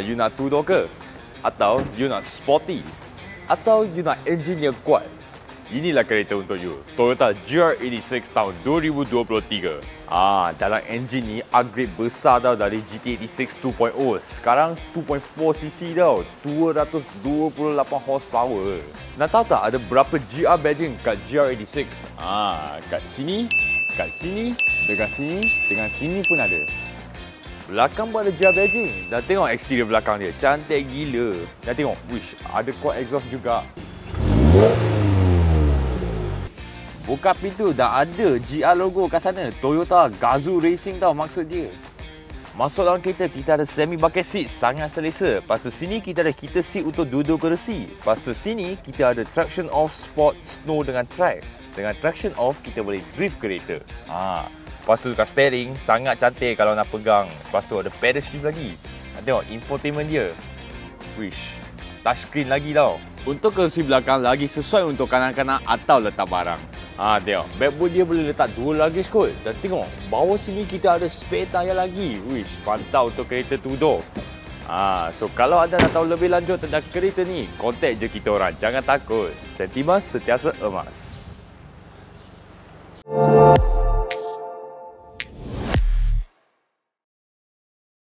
You nak two door ke? Atau you nak sporty? Atau you nak enjin yang kuat? Inilah kereta untuk you, Toyota GR86 tahun 2023. Dalam enjin ni upgrade besar tau dari GT86 2.0. Sekarang 2.4cc tau, 228 horsepower. Nak tahu tak ada berapa GR badging kat GR86? Kat sini, dengan sini pun ada. Belakang pun ada GR badging. Dan tengok eksterior belakang dia, cantik gila. Dan tengok, wish, ada quad exhaust juga. Buka pintu dah ada GR logo kat sana. Toyota Gazoo Racing tau maksud dia. Masuk dalam kereta, kita ada semi bucket seat, sangat selesa. Lepas tu sini kita ada heater seat untuk dua-dua kerusi. Lepas tu sini kita ada traction off sport snow dengan track. Dengan traction off kita boleh drift kereta. Lepas tu kat steering sangat cantik kalau nak pegang. Lepas tu ada pedal shift lagi. Tengok infotainment dia. Wish, touchscreen lagi tau. Untuk kerusi belakang lagi sesuai untuk kanak-kanak atau letak barang. Tengok, backboard dia boleh letak 2 luggage kot. Dan tengok, bawah sini kita ada spare tayar lagi. Wish, mantap untuk kereta 2 door. So kalau anda nak tahu lebih lanjut tentang kereta ni, kontak je kita orang. Jangan takut. Sentimas sentiasa emas.